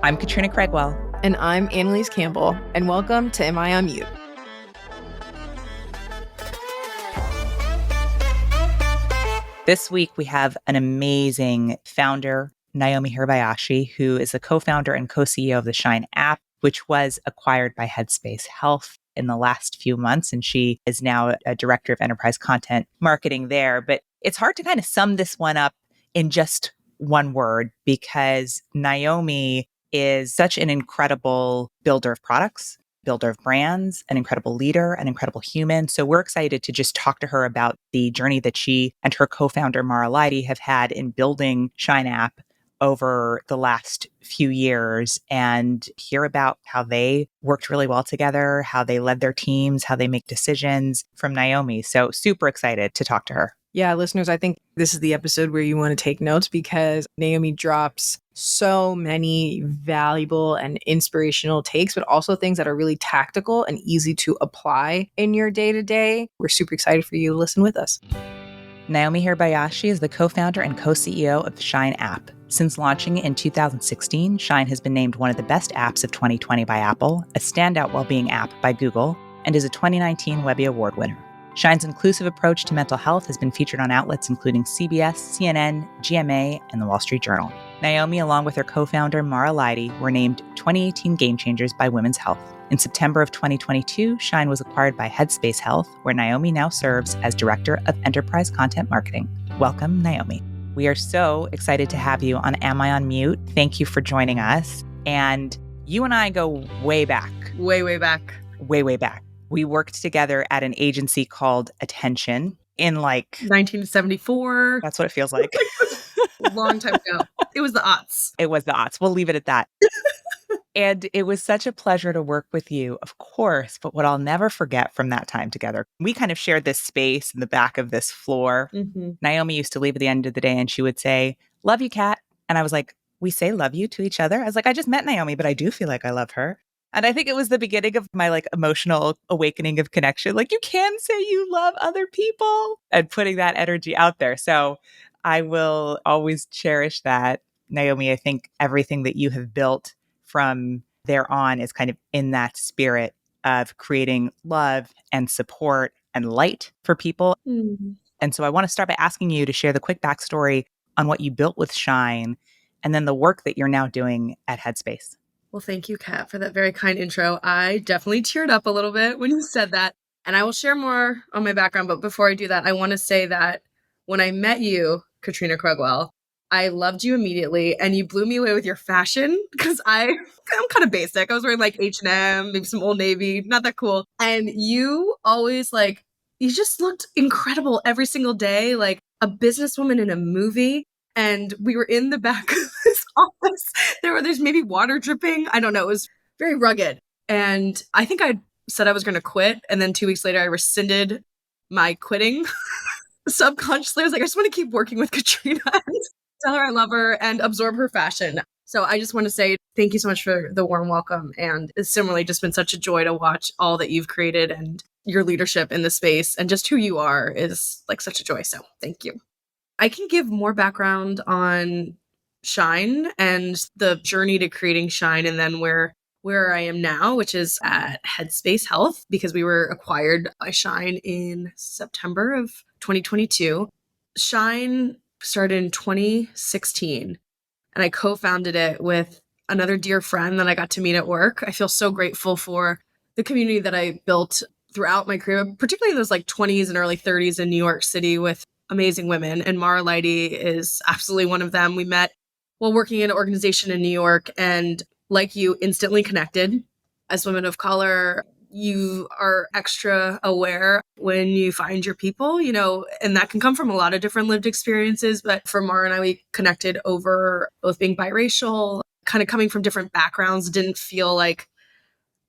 I'm Katrina Craigwell. And I'm Annelise Campbell. And welcome to Am I on Mute? This week, we have an amazing founder, Naomi Hirabayashi, who is the co-founder and co-CEO of the Shine app, which was acquired by Headspace Health in the last few months. And she is now a director of enterprise content marketing there. But it's hard to kind of sum this one up in just one word, because Naomi is such an incredible builder of products, builder of brands, an incredible leader, an incredible human. So we're excited to just talk to her about the journey that she and her co-founder, Mara Leidy, have had in building Shine app over the last few years and hear about how they worked really well together, how they led their teams, how they make decisions from Naomi. So super excited to talk to her. Yeah, listeners, I think this is the episode where you want to take notes because Naomi drops so many valuable and inspirational takes, but also things that are really tactical and easy to apply in your day-to-day. We're super excited for you to listen with us. Naomi Hirabayashi is the co-founder and co-CEO of the Shine app. Since launching in 2016, Shine has been named one of the best apps of 2020 by Apple, a standout well-being app by Google, and is a 2019 Webby Award winner. Shine's inclusive approach to mental health has been featured on outlets including CBS, CNN, GMA, and the Wall Street Journal. Naomi, along with her co-founder Mara Leidy, were named 2018 Game Changers by Women's Health. In September of 2022, Shine was acquired by Headspace Health, where Naomi now serves as Director of Enterprise Content Marketing. Welcome, Naomi. We are so excited to have you on Am I on Mute? Thank you for joining us. And you and I go way back. Way back. Way back. We worked together at an agency called Attention in 1974. That's what it feels like. A long time ago. It was the aughts. It was the aughts. We'll leave it at that. And it was such a pleasure to work with you, of course. But what I'll never forget from that time together, we kind of shared this space in the back of this floor. Mm-hmm. Naomi used to leave at the end of the day and she would say, "Love you, Kat." And I was like, "We say love you to each other?" I was like, "I just met Naomi, but I do feel like I love her." And I think it was the beginning of my emotional awakening of connection. You can say you love other people and putting that energy out there. So I will always cherish that. Naomi, I think everything that you have built from there on is kind of in that spirit of creating love and support and light for people. Mm-hmm. And so I want to start by asking you to share the quick backstory on what you built with Shine and then the work that you're now doing at Headspace. Well, thank you, Kat, for that very kind intro. I definitely teared up a little bit when you said that. And I will share more on my background. But before I do that, I want to say that when I met you, Katrina Craigwell, I loved you immediately. And you blew me away with your fashion because I'm kind of basic. I was wearing H&M, maybe some Old Navy, not that cool. And you always you just looked incredible every single day, like a businesswoman in a movie. And we were in the back of this office. There's maybe water dripping. I don't know. It was very rugged. And I think I said I was going to quit. And then 2 weeks later, I rescinded my quitting subconsciously. I was like, I just want to keep working with Katrina and tell her I love her and absorb her fashion. So I just want to say thank you so much for the warm welcome. And it's similarly just been such a joy to watch all that you've created and your leadership in the space and just who you are is such a joy. So thank you. I can give more background on Shine and the journey to creating Shine and then where I am now, which is at Headspace Health, because we were acquired by Shine in September of 2022. Shine started in 2016, and I co-founded it with another dear friend that I got to meet at work. I feel so grateful for the community that I built throughout my career, particularly those 20s and early 30s in New York City with amazing women. And Mara Leidy is absolutely one of them. We met while working in an organization in New York and like you, instantly connected. As women of color, you are extra aware when you find your people, and that can come from a lot of different lived experiences. But for Mara and I, we connected over both being biracial, kind of coming from different backgrounds, didn't feel like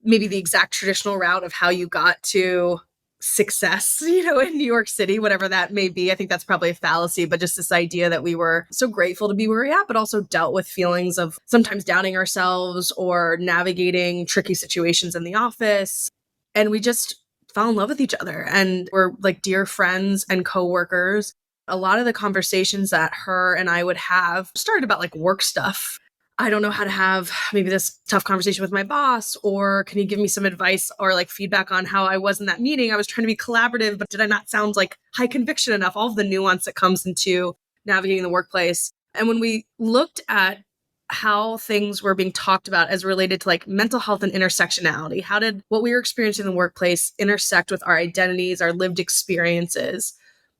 maybe the exact traditional route of how you got to success, in New York City, whatever that may be. I think that's probably a fallacy, but just this idea that we were so grateful to be where we're at, but also dealt with feelings of sometimes doubting ourselves or navigating tricky situations in the office. And we just fell in love with each other and we're dear friends and coworkers. A lot of the conversations that her and I would have started about work stuff. I don't know how to have maybe this tough conversation with my boss, or can you give me some advice or like feedback on how I was in that meeting? I was trying to be collaborative, but did I not sound like high conviction enough? All of the nuance that comes into navigating the workplace. And when we looked at how things were being talked about as related to like mental health and intersectionality, how did what we were experiencing in the workplace intersect with our identities, our lived experiences?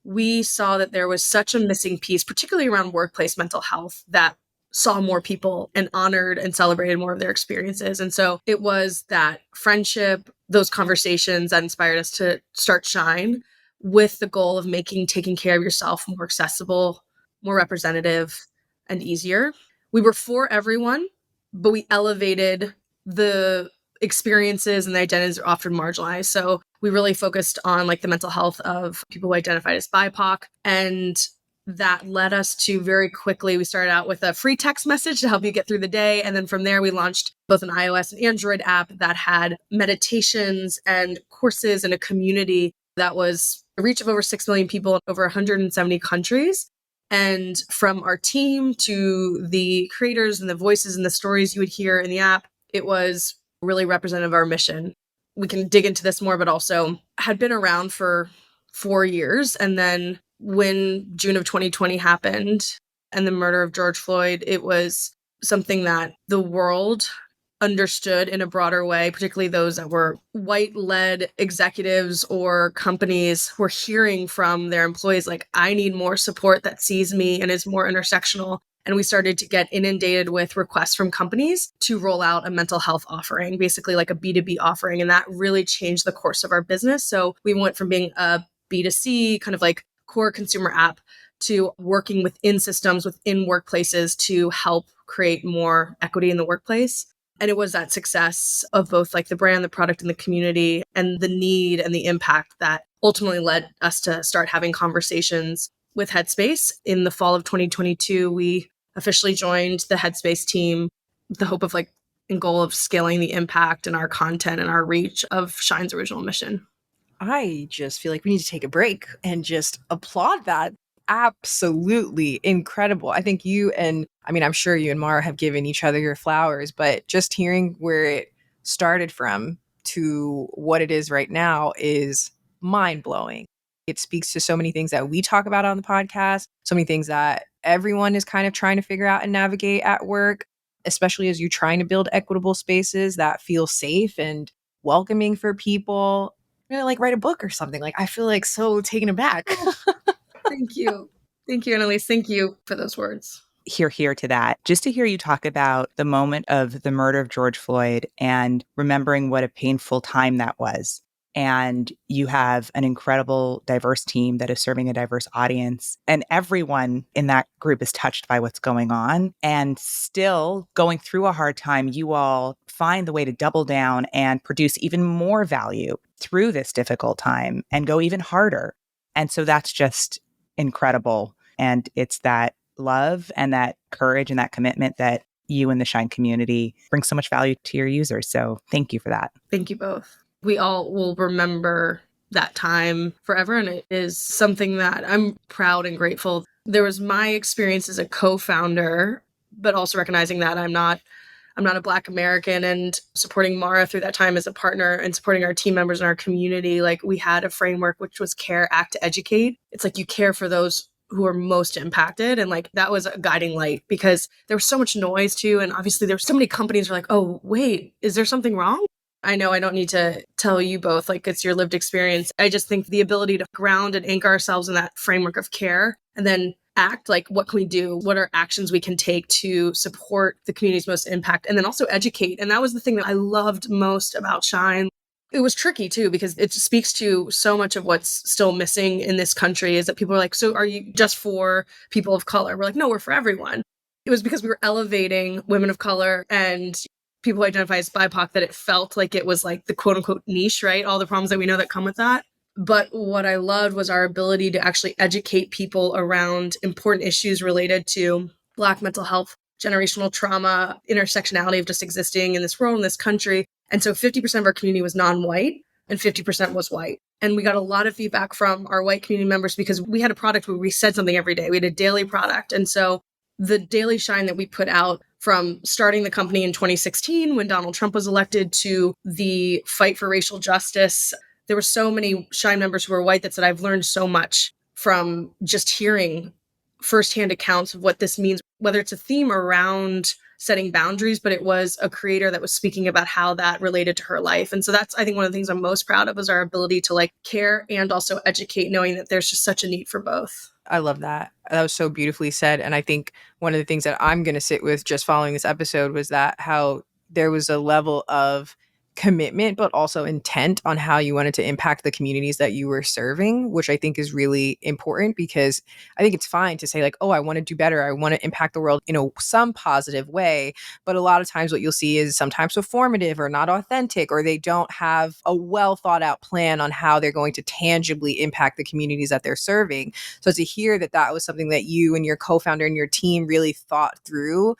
We saw that there was such a missing piece, particularly around workplace mental health, that saw more people and honored and celebrated more of their experiences. And so it was that friendship, those conversations that inspired us to start Shine, with the goal of making taking care of yourself more accessible, more representative, and easier. We were for everyone, but we elevated the experiences and the identities that are often marginalized. So we really focused on like the mental health of people who identified as BIPOC, and that led us to very quickly, we started out with a free text message to help you get through the day. And then from there, we launched both an iOS and Android app that had meditations and courses and a community that was a reach of over 6 million people in over 170 countries. And from our team to the creators and the voices and the stories you would hear in the app, it was really representative of our mission. We can dig into this more, but also had been around for 4 years. And then when June of 2020 happened and the murder of George Floyd, it was something that the world understood in a broader way, particularly those that were white-led executives or companies were hearing from their employees, like, I need more support that sees me and is more intersectional. And we started to get inundated with requests from companies to roll out a mental health offering, basically like a B2B offering. And that really changed the course of our business. So we went from being a B2C kind of like core consumer app to working within systems, within workplaces to help create more equity in the workplace. And it was that success of both like the brand, the product, and the community, and the need and the impact that ultimately led us to start having conversations with Headspace. In the fall of 2022, we officially joined the Headspace team with the hope of like and goal of scaling the impact and our content and our reach of Shine's original mission. I just feel like we need to take a break and just applaud that. Absolutely incredible. I think I'm sure you and Mara have given each other your flowers, but just hearing where it started from to what it is right now is mind blowing. It speaks to so many things that we talk about on the podcast, so many things that everyone is kind of trying to figure out and navigate at work, especially as you're trying to build equitable spaces that feel safe and welcoming for people. Like write a book or something. Like, I feel like so taken aback. Thank you. Thank you, Annelise. Thank you for those words. Hear to that. Just to hear you talk about the moment of the murder of George Floyd and remembering what a painful time that was. And you have an incredible, diverse team that is serving a diverse audience. And everyone in that group is touched by what's going on. And still going through a hard time, you all find the way to double down and produce even more value through this difficult time and go even harder. And so that's just incredible. And it's that love and that courage and that commitment that you and the Shine community bring so much value to your users. So thank you for that. Thank you both. We all will remember that time forever. And it is something that I'm proud and grateful. There was my experience as a co-founder, but also recognizing that I'm not a Black American, and supporting Mara through that time as a partner and supporting our team members and our community. Like, we had a framework, which was care, act, educate. It's like you care for those who are most impacted. And like, that was a guiding light because there was so much noise too. And obviously there were so many companies who were like, oh, wait, is there something wrong? I know I don't need to tell you both, like, it's your lived experience. I just think the ability to ground and anchor ourselves in that framework of care and then act, like, what can we do? What are actions we can take to support the community's most impact? And then also educate. And that was the thing that I loved most about Shine. It was tricky too, because it speaks to so much of what's still missing in this country is that people are like, so are you just for people of color? We're like, no, we're for everyone. It was because we were elevating women of color and people who identify as BIPOC that it felt like it was like the quote unquote niche, right? All the problems that we know that come with that. But what I loved was our ability to actually educate people around important issues related to Black mental health, generational trauma, intersectionality of just existing in this world, in this country. And so 50% of our community was non-white and 50% was white. And we got a lot of feedback from our white community members because we had a product where we said something every day. We had a daily product. And so the daily Shine that we put out from starting the company in 2016 when Donald Trump was elected to the fight for racial justice. There were so many Shine members who were white that said, I've learned so much from just hearing firsthand accounts of what this means, whether it's a theme around setting boundaries, but it was a creator that was speaking about how that related to her life. And so that's, I think, one of the things I'm most proud of is our ability to like care and also educate, knowing that there's just such a need for both. I love that. That was so beautifully said. And I think one of the things that I'm going to sit with just following this episode was that how there was a level of commitment, but also intent on how you wanted to impact the communities that you were serving, which I think is really important, because I think it's fine to say like, oh, I want to do better. I want to impact the world in some positive way. But a lot of times what you'll see is sometimes performative or not authentic, or they don't have a well thought out plan on how they're going to tangibly impact the communities that they're serving. So to hear that that was something that you and your co-founder and your team really thought through,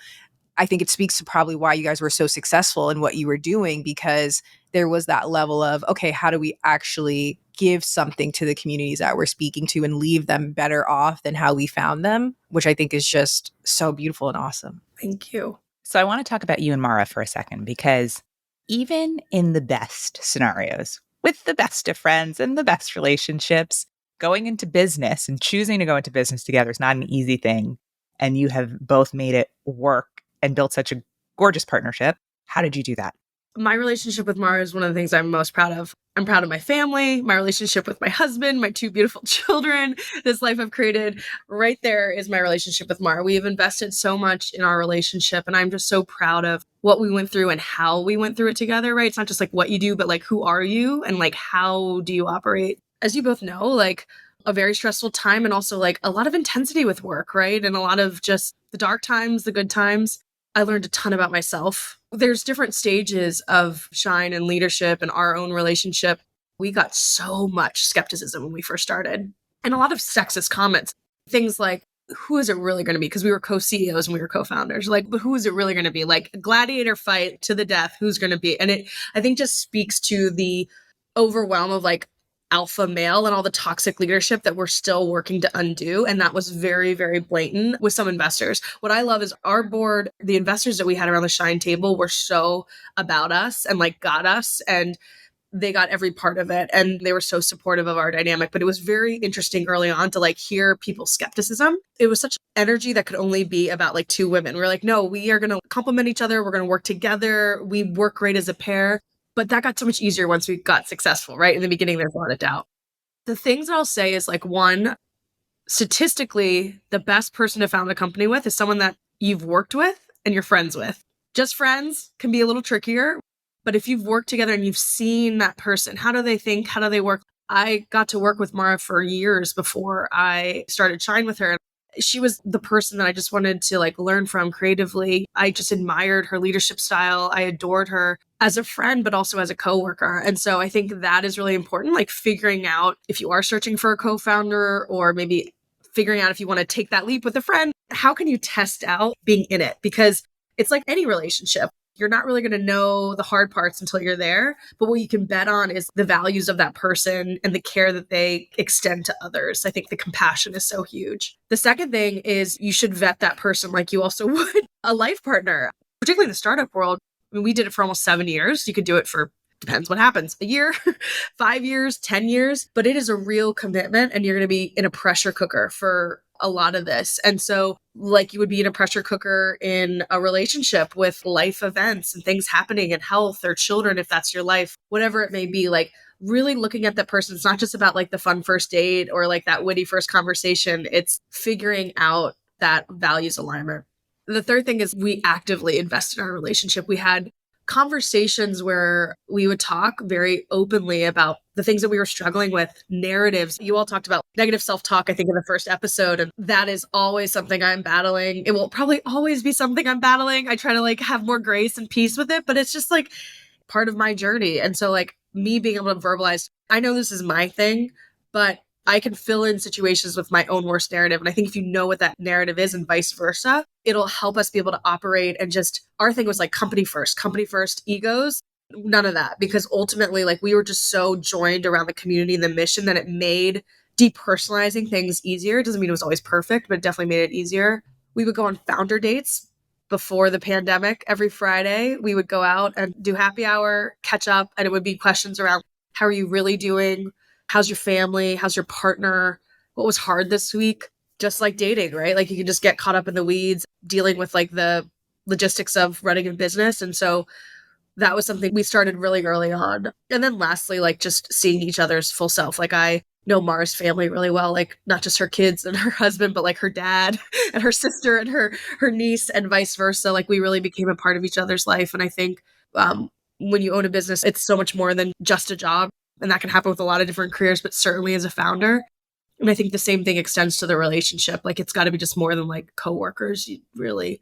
I think it speaks to probably why you guys were so successful in what you were doing, because there was that level of, okay, how do we actually give something to the communities that we're speaking to and leave them better off than how we found them, which I think is just so beautiful and awesome. Thank you. So I want to talk about you and Mara for a second, because even in the best scenarios, with the best of friends and the best relationships, going into business and choosing to go into business together is not an easy thing. And you have both made it work and built such a gorgeous partnership. How did you do that? My relationship with Mara is one of the things I'm most proud of. I'm proud of my family, my relationship with my husband, my 2 beautiful children, this life I've created. Right there is my relationship with Mara. We have invested so much in our relationship, and I'm just so proud of what we went through and how we went through it together, right? It's not just like what you do, but like who are you and like how do you operate? As you both know, like a very stressful time, and also like a lot of intensity with work, right? And a lot of just the dark times, the good times. I learned a ton about myself. There's different stages of Shine and leadership and our own relationship. We got so much skepticism when we first started, and a lot of sexist comments. Things like, who is it really going to be? Because we were co-CEOs and we were co-founders. Like, but who is it really going to be? Like a gladiator fight to the death. Who's going to be? And it, I think, just speaks to the overwhelm of like alpha male and all the toxic leadership that we're still working to undo. And that was very, very blatant with some investors. What I love is our board, the investors that we had around the Shine table were so about us and like got us, and they got every part of it. And they were so supportive of our dynamic. But it was very interesting early on to like hear people's skepticism. It was such energy that could only be about like 2 women. We're like, no, we are going to complement each other. We're going to work together. We work great as a pair. But that got so much easier once we got successful, right? In the beginning, there's a lot of doubt. The things I'll say is like, one, statistically, the best person to found a company with is someone that you've worked with and you're friends with. Just friends can be a little trickier. But if you've worked together and you've seen that person, how do they think? How do they work? I got to work with Mara for years before I started Shine with her. She was the person that I just wanted to like learn from creatively. I just admired her leadership style. I adored her as a friend, but also as a coworker. And so I think that is really important, like figuring out if you are searching for a co-founder, or maybe figuring out if you want to take that leap with a friend, how can you test out being in it? Because it's like any relationship. You're not really going to know the hard parts until you're there. But what you can bet on is the values of that person and the care that they extend to others. I think the compassion is so huge. The second thing is you should vet that person like you also would a life partner, particularly in the startup world. I mean, we did it for almost 7 years. You could do it for, depends what happens, a year, 5 years, 10 years. But it is a real commitment, and you're going to be in a pressure cooker for a lot of this. And so like you would be in a pressure cooker in a relationship with life events and things happening in health or children, if that's your life, whatever it may be, like really looking at that person. It's not just about like the fun first date or like that witty first conversation. It's figuring out that values alignment. The third thing is we actively invest in our relationship. We had conversations where we would talk very openly about the things that we were struggling with, narratives. You all talked about negative self-talk, I think, in the first episode. And that is always something I'm battling. It will probably always be something I'm battling. I try to like have more grace and peace with it, but it's just like part of my journey. And so like me being able to verbalize, I know this is my thing, but I can fill in situations with my own worst narrative. And I think if you know what that narrative is and vice versa, it'll help us be able to operate. And just our thing was like company first, egos, none of that. Because ultimately, like we were just so joined around the community and the mission that it made depersonalizing things easier. It doesn't mean it was always perfect, but it definitely made it easier. We would go on founder dates before the pandemic, every Friday, we would go out and do happy hour, catch up, and it would be questions around how are you really doing? How's your family? How's your partner? What was hard this week? Just like dating, right? Like you can just get caught up in the weeds dealing with like the logistics of running a business. And so that was something we started really early on. And then lastly, like just seeing each other's full self. Like I know Mara's family really well, like not just her kids and her husband, but like her dad and her sister and her niece and vice versa. Like we really became a part of each other's life. And I think when you own a business, it's so much more than just a job. And that can happen with a lot of different careers, but certainly as a founder. And I think the same thing extends to the relationship. Like it's got to be just more than like coworkers. You really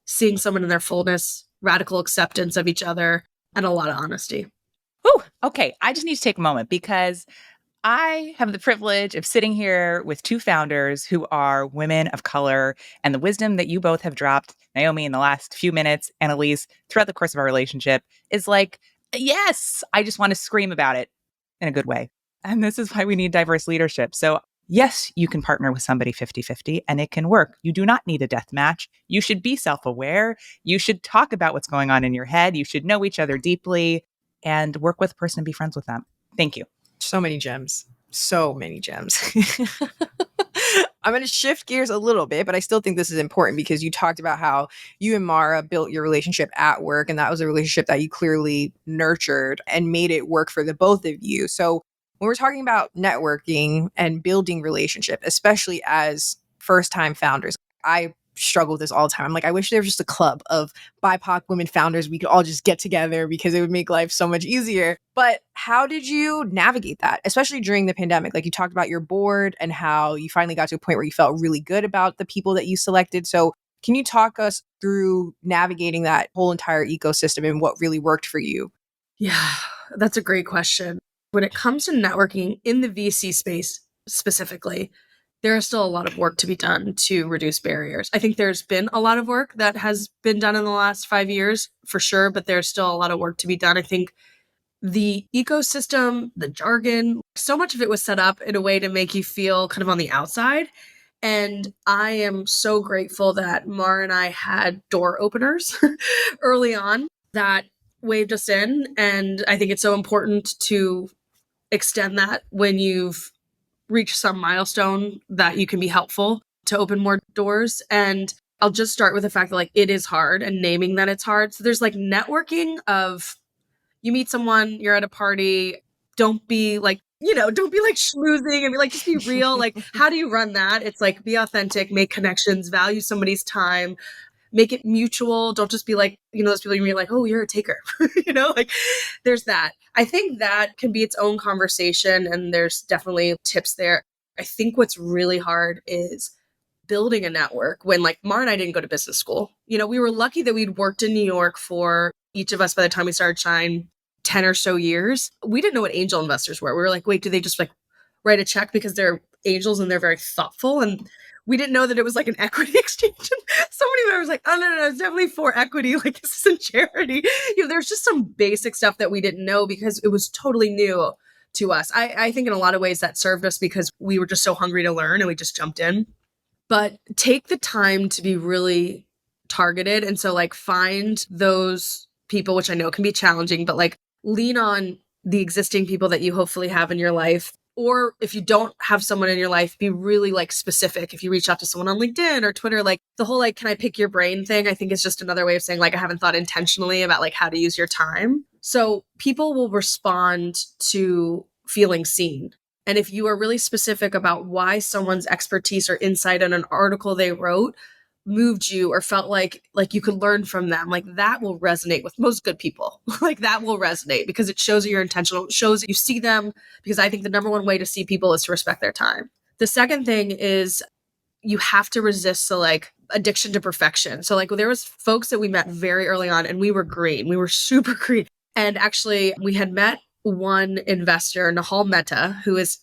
seeing someone in their fullness, radical acceptance of each other, and a lot of honesty. Ooh, okay. I just need to take a moment because I have the privilege of sitting here with two founders who are women of color, and the wisdom that you both have dropped, Naomi, in the last few minutes, Annelise, throughout the course of our relationship, is like, yes, I just want to scream about it in a good way. And this is why we need diverse leadership. So yes, you can partner with somebody 50-50 and it can work. You do not need a death match. You should be self-aware. You should talk about what's going on in your head. You should know each other deeply and work with a person and be friends with them. Thank you. So many gems. So many gems. I'm going to shift gears a little bit, but I still think this is important because you talked about how you and Mara built your relationship at work, and that was a relationship that you clearly nurtured and made it work for the both of you. So when we're talking about networking and building relationship, especially as first-time founders, I struggle with this all the time. I'm like, I wish there was just a club of BIPOC women founders. We could all just get together because it would make life so much easier. But how did you navigate that, especially during the pandemic? Like you talked about your board and how you finally got to a point where you felt really good about the people that you selected. So can you talk us through navigating that whole entire ecosystem and what really worked for you? Yeah, that's a great question. When it comes to networking in the VC space specifically, there is still a lot of work to be done to reduce barriers. I think there's been a lot of work that has been done in the last 5 years for sure, but there's still a lot of work to be done. I think the ecosystem, the jargon, so much of it was set up in a way to make you feel kind of on the outside. And I am so grateful that Mara and I had door openers early on that waved us in. And I think it's so important to extend that when you've reach some milestone that you can be helpful to open more doors. And I'll just start with the fact that like it is hard and naming that it's hard. So there's like networking of you meet someone, you're at a party, don't be like, don't be like schmoozing and be like, just be real. Like, how do you run that? It's like, be authentic, make connections, value somebody's time, make it mutual. Don't just be like, those people you're like, oh, you're a taker, like there's that. I think that can be its own conversation. And there's definitely tips there. I think what's really hard is building a network when like Mara and I didn't go to business school. We were lucky that we'd worked in New York for each of us by the time we started Shine 10 or so years. We didn't know what angel investors were. We were like, wait, do they just like write a check because they're angels and they're very thoughtful? And we didn't know that it was like an equity exchange. And somebody was like, oh, no, it's definitely for equity. Like this isn't charity. There's just some basic stuff that we didn't know because it was totally new to us. I think in a lot of ways that served us because we were just so hungry to learn and we just jumped in. But take the time to be really targeted. And so like find those people, which I know can be challenging, but like lean on the existing people that you hopefully have in your life. Or if you don't have someone in your life, be really like specific. If you reach out to someone on LinkedIn or Twitter, like the whole like, can I pick your brain thing, I think is just another way of saying like, I haven't thought intentionally about like how to use your time. So people will respond to feeling seen. And if you are really specific about why someone's expertise or insight in an article they wrote moved you or felt like you could learn from them, like that will resonate with most good people. Like that will resonate because it shows that you're intentional. It shows that you see them, because I think the number one way to see people is to respect their time. The second thing is you have to resist the like addiction to perfection. So like there was folks that we met very early on and we were green. We were super green. And actually we had met one investor, Nahal Mehta, who is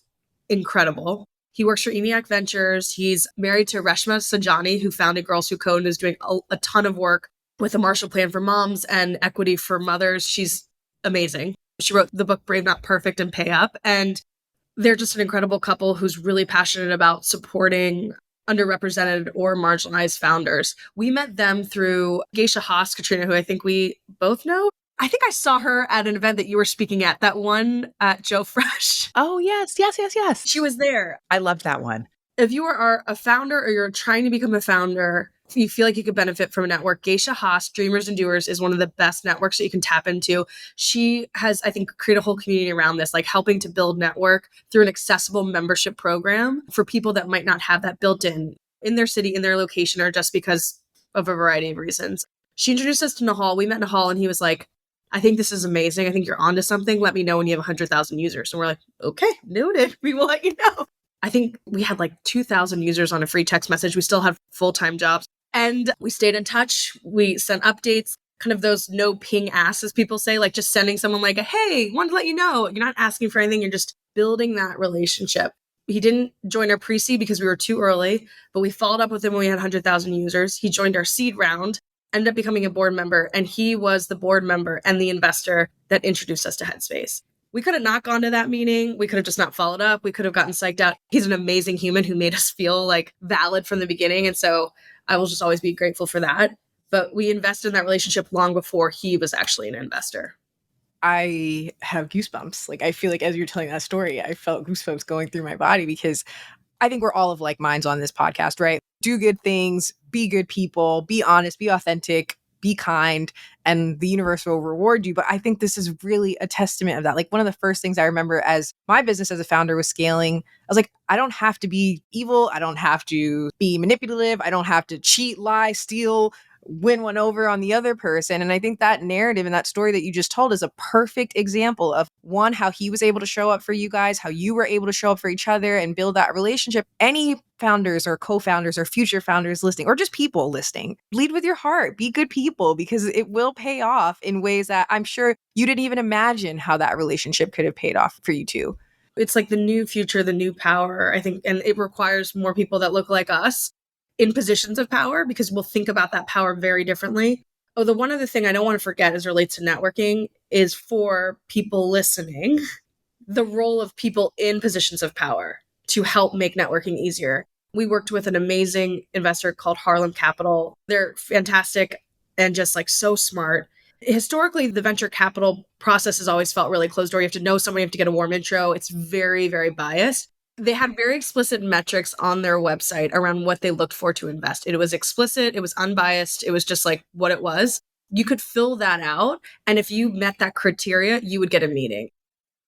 incredible. He works for ENIAC Ventures. He's married to Reshma Sajani, who founded Girls Who Code and is doing a ton of work with the Marshall Plan for Moms and equity for mothers. She's amazing. She wrote the book Brave Not Perfect and Pay Up. And they're just an incredible couple who's really passionate about supporting underrepresented or marginalized founders. We met them through Geisha Haas, Katrina, who I think we both know. I think I saw her at an event that you were speaking at, that one at Joe Fresh. Oh, yes. She was there. I loved that one. If you are a founder or you're trying to become a founder, you feel like you could benefit from a network, Geisha Haas, Dreamers and Doers, is one of the best networks that you can tap into. She has, I think, created a whole community around this, like helping to build network through an accessible membership program for people that might not have that built in their city, in their location, or just because of a variety of reasons. She introduced us to Nahal. We met Nahal and he was like, I think this is amazing. I think you're onto something. Let me know when you have 100,000 users. And we're like, okay, noted. We will let you know. I think we had like 2,000 users on a free text message. We still have full-time jobs. And we stayed in touch. We sent updates, kind of those no ping asks, as people say, like just sending someone like, hey, wanted to let you know. You're not asking for anything. You're just building that relationship. He didn't join our pre-seed because we were too early, but we followed up with him when we had 100,000 users. He joined our seed round, ended up becoming a board member, and he was the board member and the investor that introduced us to Headspace. We could have not gone to that meeting. We could have just not followed up. We could have gotten psyched out. He's an amazing human who made us feel like valid from the beginning. And so I will just always be grateful for that. But we invested in that relationship long before he was actually an investor. I have goosebumps. Like, I feel like as you're telling that story, I felt goosebumps going through my body because I think we're all of like minds on this podcast, right? Do good things, be good people, be honest, be authentic, be kind, and the universe will reward you. But I think this is really a testament of that. Like, one of the first things I remember as my business as a founder was scaling, I was like, I don't have to be evil. I don't have to be manipulative. I don't have to cheat, lie, steal, win one over on the other person. And I think that narrative and that story that you just told is a perfect example of one, how he was able to show up for you guys, how you were able to show up for each other and build that relationship. Any founders or co-founders or future founders listening, or just people listening, lead with your heart, be good people, because it will pay off in ways that I'm sure you didn't even imagine how that relationship could have paid off for you too. It's like the new future, the new power, I think, and it requires more people that look like us in positions of power, because we'll think about that power very differently. Oh, the one other thing I don't want to forget as relates to networking is for people listening, the role of people in positions of power to help make networking easier. We worked with an amazing investor called Harlem Capital. They're fantastic and just like so smart. Historically, the venture capital process has always felt really closed door. You have to know somebody, you have to get a warm intro. It's very, very biased. They had very explicit metrics on their website around what they looked for to invest. It was explicit. It was unbiased. It was just like what it was. You could fill that out. And if you met that criteria, you would get a meeting.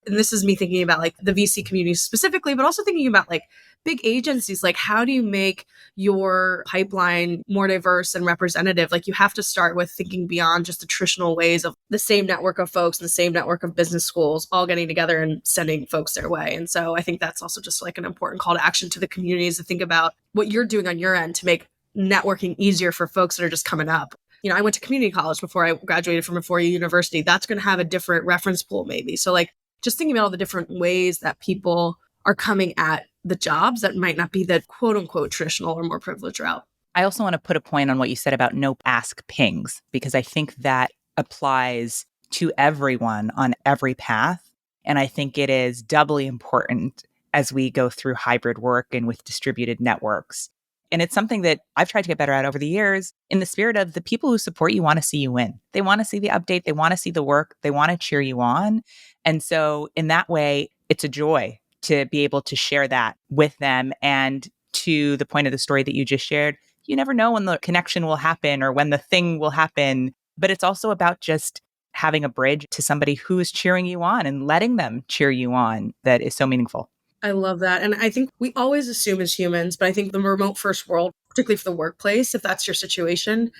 And this is me thinking about like the VC community specifically, but also thinking about like big agencies. Like, how do you make your pipeline more diverse and representative? Like, you have to start with thinking beyond just the traditional ways of the same network of folks and the same network of business schools all getting together and sending folks their way. And so I think that's also just like an important call to action to the communities to think about what you're doing on your end to make networking easier for folks that are just coming up. You know, I went to community college before I graduated from a four-year university. That's going to have a different reference pool maybe. So like, just thinking about all the different ways that people are coming at the jobs that might not be the quote unquote traditional or more privileged route. I also want to put a point on what you said about no ask pings, because I think that applies to everyone on every path. And I think it is doubly important as we go through hybrid work and with distributed networks. And it's something that I've tried to get better at over the years, in the spirit of the people who support you want to see you win. They want to see the update. They want to see the work. They want to cheer you on. And so in that way, it's a joy to be able to share that with them. And to the point of the story that you just shared, you never know when the connection will happen or when the thing will happen. But it's also about just having a bridge to somebody who is cheering you on and letting them cheer you on that is so meaningful. I love that. And I think we always assume as humans, but I think the remote first world, particularly for the workplace, if that's your situation,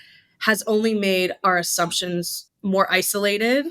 has only made our assumptions more isolated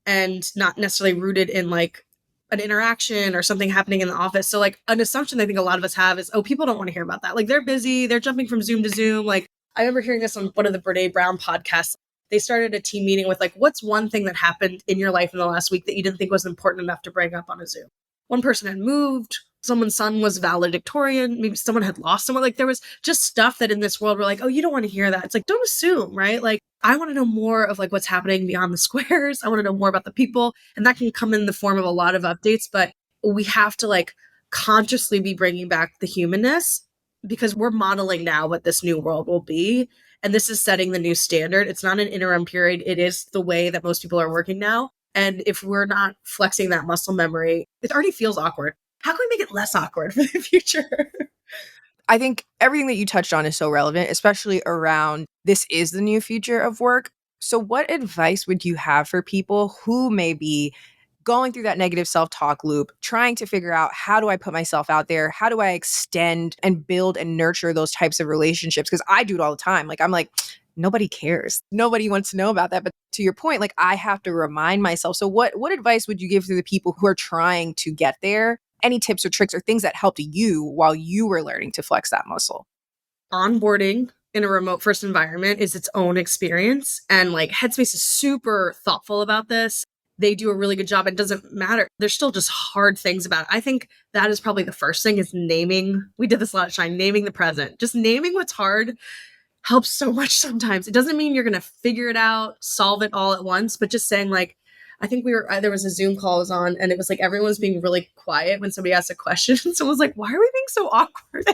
and not necessarily rooted in like an interaction or something happening in the office. So like an assumption I think a lot of us have is, oh, people don't want to hear about that. Like, they're busy, they're jumping from Zoom to Zoom. Like, I remember hearing this on one of the Brene Brown podcasts. They started a team meeting with like, what's one thing that happened in your life in the last week that you didn't think was important enough to bring up on a Zoom? One person had moved, someone's son was valedictorian, maybe someone had lost someone. Like, there was just stuff that in this world we're like, oh, you don't want to hear that. It's like, don't assume, right? Like, I want to know more of like what's happening beyond the squares. I want to know more about the people. And that can come in the form of a lot of updates, but we have to like consciously be bringing back the humanness because we're modeling now what this new world will be. And this is setting the new standard. It's not an interim period. It is the way that most people are working now. And if we're not flexing that muscle memory, it already feels awkward. How can we make it less awkward for the future? I think everything that you touched on is so relevant, especially around this is the new future of work. So what advice would you have for people who may be going through that negative self-talk loop, trying to figure out, how do I put myself out there? How do I extend and build and nurture those types of relationships? Because I do it all the time. Like, I'm like, nobody cares. Nobody wants to know about that. But to your point, like, I have to remind myself. So what advice would you give to the people who are trying to get there? Any tips or tricks or things that helped you while you were learning to flex that muscle? Onboarding in a remote first environment is its own experience. And like Headspace is super thoughtful about this. They do a really good job. It doesn't matter. There's still just hard things about it. I think that is probably the first thing, is naming. We did this a lot at Shine, naming the present. Just naming what's hard helps so much sometimes. It doesn't mean you're going to figure it out, solve it all at once, but just saying like, I think there was a Zoom call I was on, and it was like everyone was being really quiet when somebody asked a question. And someone was like, why are we being so awkward?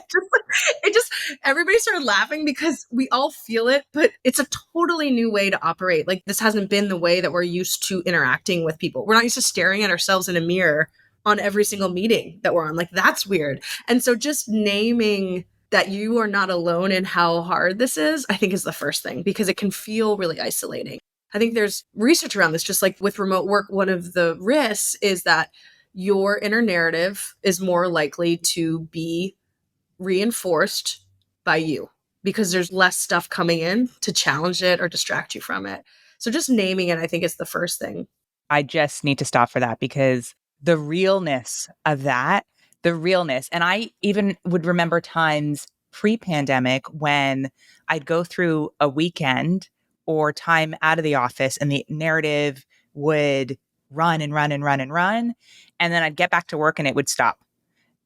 Everybody started laughing because we all feel it, but it's a totally new way to operate. Like, this hasn't been the way that we're used to interacting with people. We're not used to staring at ourselves in a mirror on every single meeting that we're on. Like, that's weird. And so just naming that you are not alone in how hard this is, I think is the first thing, because it can feel really isolating. I think there's research around this, just like with remote work. One of the risks is that your inner narrative is more likely to be reinforced by you because there's less stuff coming in to challenge it or distract you from it. So just naming it, I think, is the first thing. I just need to stop for that, because the realness of that, and I even would remember times pre-pandemic when I'd go through a weekend or time out of the office and the narrative would run and run and run and run. And then I'd get back to work and it would stop.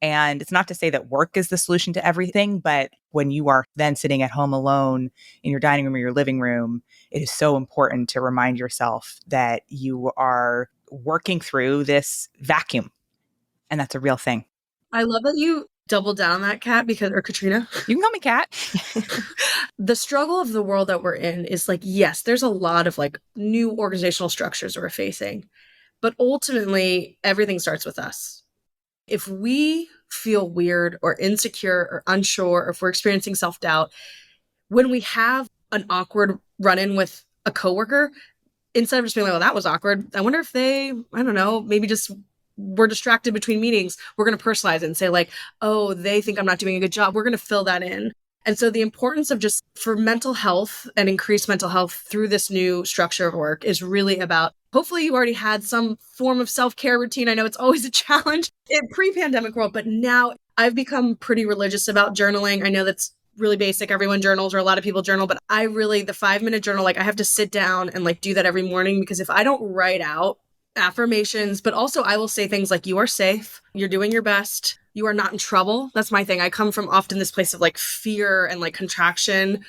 And it's not to say that work is the solution to everything, but when you are then sitting at home alone in your dining room or your living room, it is so important to remind yourself that you are working through this vacuum. And that's a real thing. I love that you double down on that, Kat, or Katrina. You can call me Kat. The struggle of the world that we're in is like, yes, there's a lot of like new organizational structures we're facing, but ultimately everything starts with us. If we feel weird or insecure or unsure, or if we're experiencing self-doubt, when we have an awkward run-in with a coworker, instead of just being like, well, that was awkward, I wonder if they, I don't know, maybe just we're distracted between meetings, we're going to personalize it and say like, oh, they think I'm not doing a good job. We're going to fill that in. And so the importance of just for mental health and increased mental health through this new structure of work is really about, hopefully you already had some form of self-care routine. I know it's always a challenge in pre-pandemic world, but now I've become pretty religious about journaling. I know that's really basic. Everyone journals, or a lot of people journal, but I really, the 5-minute journal, like I have to sit down and like do that every morning, because if I don't write out affirmations, but also I will say things like, you are safe, you're doing your best, you are not in trouble. That's my thing. I come from often this place of like fear and like contraction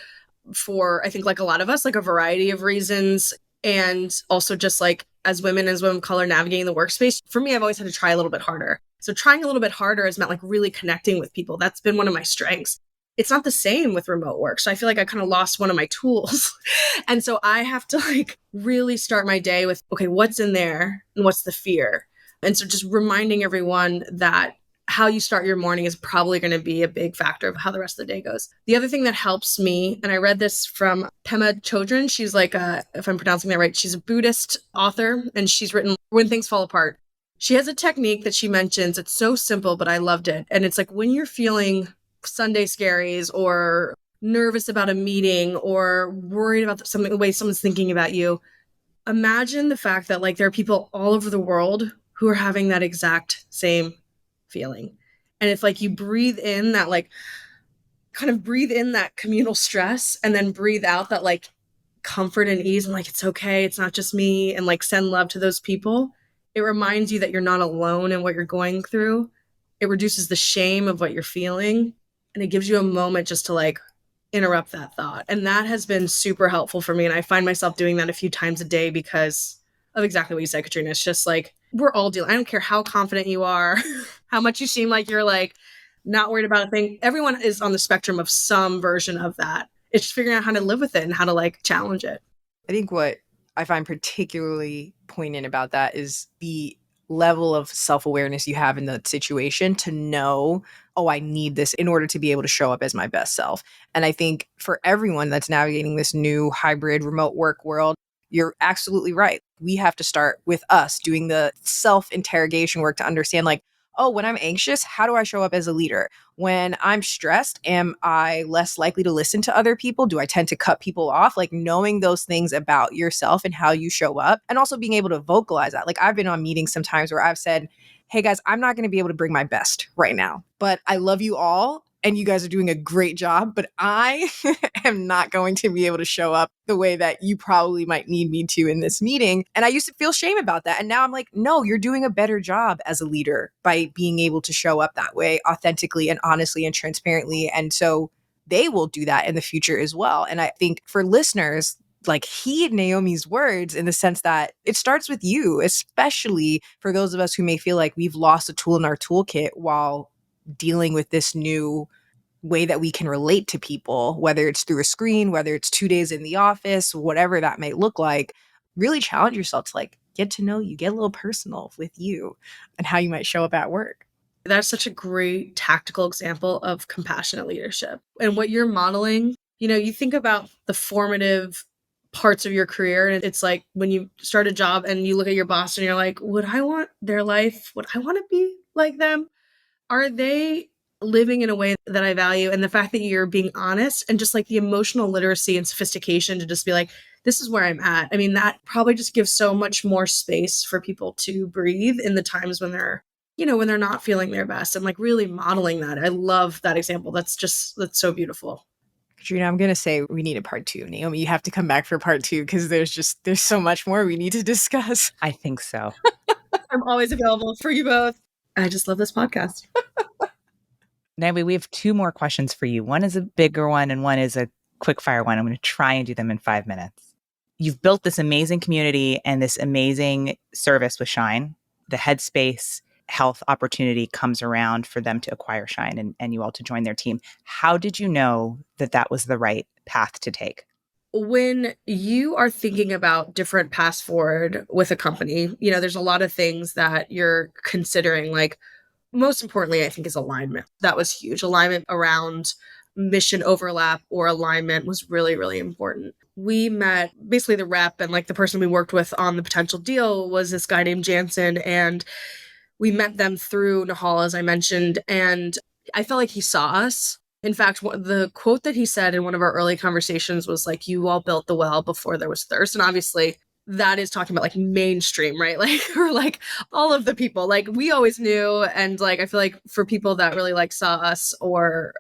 for, I think, like a lot of us, like a variety of reasons. And also just like as women of color navigating the workspace, for me, I've always had to try a little bit harder. So trying a little bit harder has meant like really connecting with people. That's been one of my strengths. It's not the same with remote work. So I feel like I kind of lost one of my tools. And so I have to like really start my day with, okay, what's in there and what's the fear? And so just reminding everyone that how you start your morning is probably going to be a big factor of how the rest of the day goes. The other thing that helps me, and I read this from Pema Chödrön, she's like, if I'm pronouncing that right, she's a Buddhist author, and she's written When Things Fall Apart. She has a technique that she mentions. It's so simple, but I loved it. And it's like when you're feeling Sunday scaries or nervous about a meeting or worried about something, the way someone's thinking about you, imagine the fact that like there are people all over the world who are having that exact same feeling. And if like you breathe in that, like kind of breathe in that communal stress and then breathe out that like comfort and ease and like, it's okay, it's not just me, and like send love to those people, it reminds you that you're not alone in what you're going through. It reduces the shame of what you're feeling. And it gives you a moment just to like interrupt that thought. And that has been super helpful for me. And I find myself doing that a few times a day because of exactly what you said, Katrina. It's just like, we're all dealing. I don't care how confident you are, how much you seem like you're like not worried about a thing. Everyone is on the spectrum of some version of that. It's just figuring out how to live with it and how to like challenge it. I think what I find particularly poignant about that is the level of self-awareness you have in the situation to know, oh, I need this in order to be able to show up as my best self. And I think for everyone that's navigating this new hybrid remote work world, you're absolutely right. We have to start with us doing the self-interrogation work to understand, like, oh, when I'm anxious, how do I show up as a leader? When I'm stressed, am I less likely to listen to other people? Do I tend to cut people off? Like knowing those things about yourself and how you show up, and also being able to vocalize that. Like I've been on meetings sometimes where I've said, hey guys, I'm not going to be able to bring my best right now, but I love you all and you guys are doing a great job, but I am not going to be able to show up the way that you probably might need me to in this meeting. And I used to feel shame about that. And now I'm like, no, you're doing a better job as a leader by being able to show up that way authentically and honestly and transparently. And so they will do that in the future as well. And I think for listeners, like heed Naomi's words in the sense that it starts with you, especially for those of us who may feel like we've lost a tool in our toolkit while dealing with this new way that we can relate to people, whether it's through a screen, whether it's 2 days in the office, whatever that may look like. Really challenge yourself to like get to know you, get a little personal with you and how you might show up at work. That's such a great tactical example of compassionate leadership. And what you're modeling, you think about the formative parts of your career, and it's like when you start a job and you look at your boss and you're like, would I want their life? Would I want to be like them? Are they living in a way that I value? And the fact that you're being honest and just like the emotional literacy and sophistication to just be like, this is where I'm at. I mean, that probably just gives so much more space for people to breathe in the times when they're, when they're not feeling their best, and like really modeling that. I love that example. That's so beautiful. Katrina, I'm going to say we need a part 2. Naomi, you have to come back for part 2 because there's so much more we need to discuss. I think so. I'm always available for you both. I just love this podcast. Naomi, we have 2 more questions for you. One is a bigger one and one is a quick fire one. I'm going to try and do them in 5 minutes. You've built this amazing community and this amazing service with Shine. The Headspace Health opportunity comes around for them to acquire Shine and you all to join their team. How did you know that that was the right path to take? When you are thinking about different paths forward with a company, there's a lot of things that you're considering. Like, most importantly, I think, is alignment. That was huge. Alignment around mission overlap or alignment was really, really important. We met basically the rep, and like the person we worked with on the potential deal was this guy named Jansen, and we met them through Nahal, as I mentioned, and I felt like he saw us. In fact, the quote that he said in one of our early conversations was like, you all built the well before there was thirst. And obviously that is talking about like mainstream, right? Like, or like all of the people, like we always knew. And like, I feel like for people that really like saw us or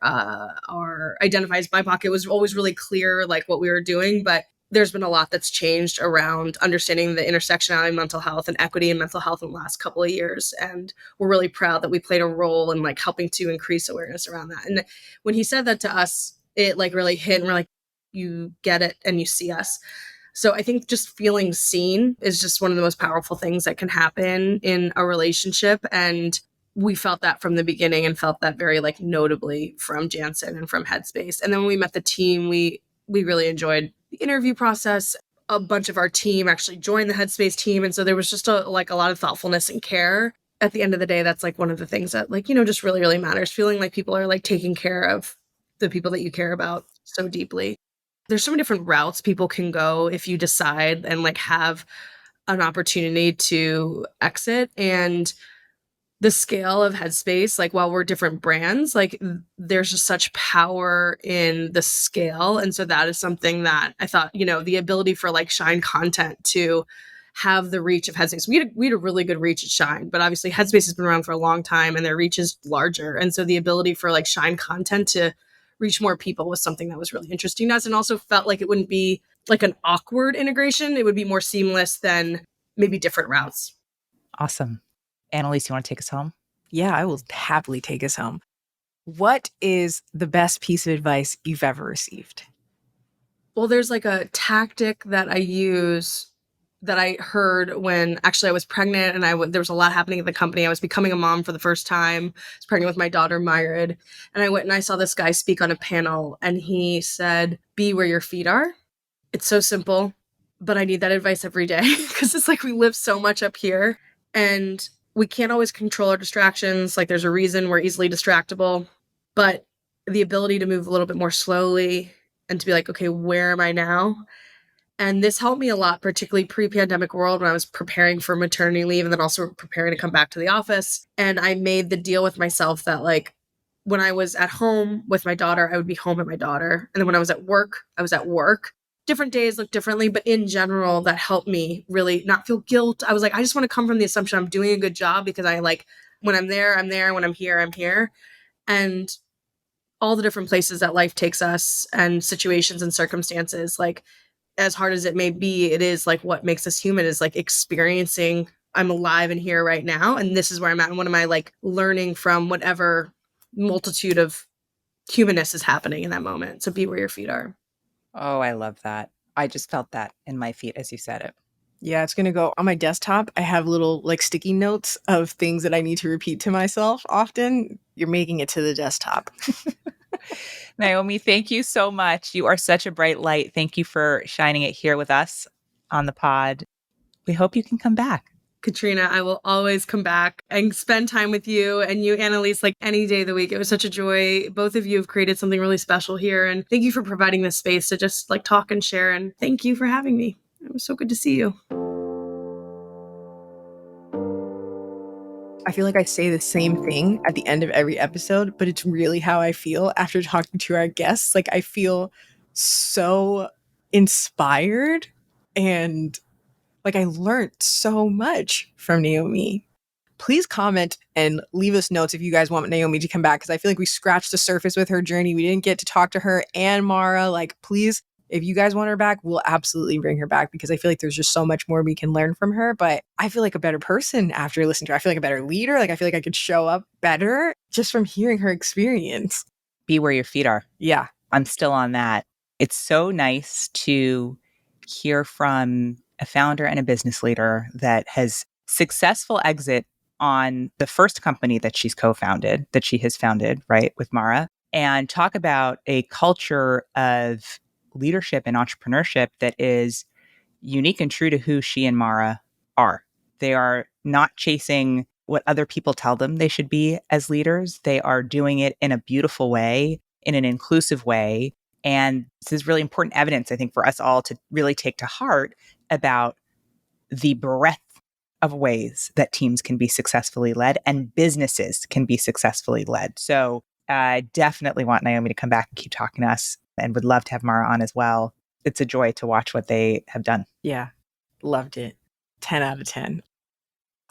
identify as BIPOC, it was always really clear like what we were doing. But there's been a lot that's changed around understanding the intersectionality of mental health and equity in mental health in the last couple of years. And we're really proud that we played a role in like helping to increase awareness around that. And when he said that to us, it like really hit, and we're like, you get it and you see us. So I think just feeling seen is just one of the most powerful things that can happen in a relationship. And we felt that from the beginning and felt that very like notably from Jansen and from Headspace. And then when we met the team, we really enjoyed the interview process. A bunch of our team actually joined the Headspace team. And so there was just a lot of thoughtfulness and care. At the end of the day, that's like one of the things that like, just really, really matters. Feeling like people are like taking care of the people that you care about so deeply. There's so many different routes people can go if you decide and like have an opportunity to exit. And the scale of Headspace, like while we're different brands, like there's just such power in the scale. And so that is something that I thought, the ability for like Shine content to have the reach of Headspace. We had a really good reach at Shine, but obviously Headspace has been around for a long time and their reach is larger. And so the ability for like Shine content to reach more people was something that was really interesting to us, and also felt like it wouldn't be like an awkward integration. It would be more seamless than maybe different routes. Awesome. Annelise, you want to take us home? Yeah, I will happily take us home. What is the best piece of advice you've ever received? Well, there's like a tactic that I use that I heard when actually I was pregnant and there was a lot happening at the company. I was becoming a mom for the first time. I was pregnant with my daughter, Myrid. And I went and I saw this guy speak on a panel and he said, be where your feet are. It's so simple, but I need that advice every day because it's like we live so much up here and we can't always control our distractions. Like there's a reason we're easily distractible, but the ability to move a little bit more slowly and to be like, okay, where am I now? And this helped me a lot, particularly pre-pandemic world when I was preparing for maternity leave and then also preparing to come back to the office. And I made the deal with myself that like when I was at home with my daughter, I would be home with my daughter. And then when I was at work, I was at work. Different days look differently, but in general, that helped me really not feel guilt. I was like, I just want to come from the assumption I'm doing a good job because I like, when I'm there, I'm there. When I'm here, I'm here. And all the different places that life takes us and situations and circumstances, like as hard as it may be, it is like what makes us human is like experiencing I'm alive and here right now. And this is where I'm at. And what am I like learning from whatever multitude of humanness is happening in that moment. So be where your feet are. Oh, I love that. I just felt that in my feet as you said it. Yeah, it's going to go on my desktop. I have little like sticky notes of things that I need to repeat to myself often. You're making it to the desktop. Naomi, thank you so much. You are such a bright light. Thank you for shining it here with us on the pod. We hope you can come back. Katrina, I will always come back and spend time with you and you, Annelise, like any day of the week. It was such a joy. Both of you have created something really special here. And thank you for providing this space to just like talk and share. And thank you for having me. It was so good to see you. I feel like I say the same thing at the end of every episode, but it's really how I feel after talking to our guests. Like I feel so inspired and like I learned so much from Naomi. Please comment and leave us notes if you guys want Naomi to come back because I feel like we scratched the surface with her journey. We didn't get to talk to her and Mara. Like please, if you guys want her back, we'll absolutely bring her back because I feel like there's just so much more we can learn from her. But I feel like a better person after listening to her. I feel like a better leader. Like I feel like I could show up better just from hearing her experience. Be where your feet are. Yeah. I'm still on that. It's so nice to hear from a founder and a business leader that has successful exit on the first company that she's co-founded, that she has founded, right, with Mara, and talk about a culture of leadership and entrepreneurship that is unique and true to who she and Mara are. They are not chasing what other people tell them they should be as leaders. They are doing it in a beautiful way, in an inclusive way. And this is really important evidence, I think, for us all to really take to heart about the breadth of ways that teams can be successfully led and businesses can be successfully led. So I definitely want Naomi to come back and keep talking to us and would love to have Mara on as well. It's a joy to watch what they have done. Yeah. Loved it. 10 out of 10.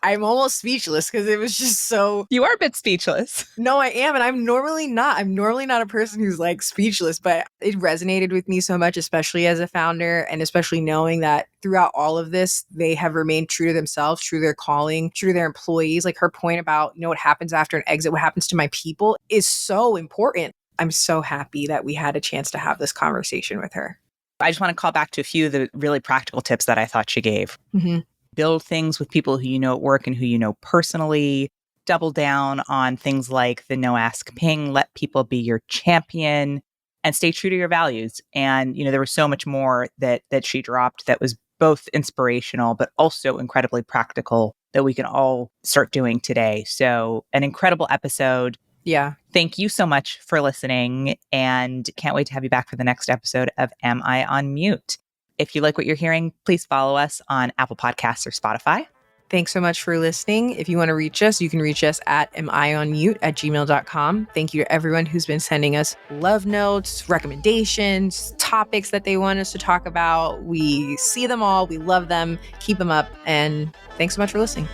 I'm almost speechless because it was just so... You are a bit speechless. No, I am. And I'm normally not. I'm normally not a person who's like speechless, but it resonated with me so much, especially as a founder and especially knowing that throughout all of this, they have remained true to themselves, true to their calling, true to their employees. Like her point about, you know, what happens after an exit, what happens to my people is so important. I'm so happy that we had a chance to have this conversation with her. I just want to call back to a few of the really practical tips that I thought she gave. Mm-hmm. Build things with people who you know at work and who you know personally. Double down on things like the no ask ping, let people be your champion, and stay true to your values. And, you know, there was so much more that she dropped that was both inspirational, but also incredibly practical that we can all start doing today. So an incredible episode. Yeah. Thank you so much for listening and can't wait to have you back for the next episode of Am I on Mute? If you like what you're hearing, please follow us on Apple Podcasts or Spotify. Thanks so much for listening. If you want to reach us, you can reach us at amionmute@gmail.com. Thank you to everyone who's been sending us love notes, recommendations, topics that they want us to talk about. We see them all. We love them. Keep them up. And thanks so much for listening.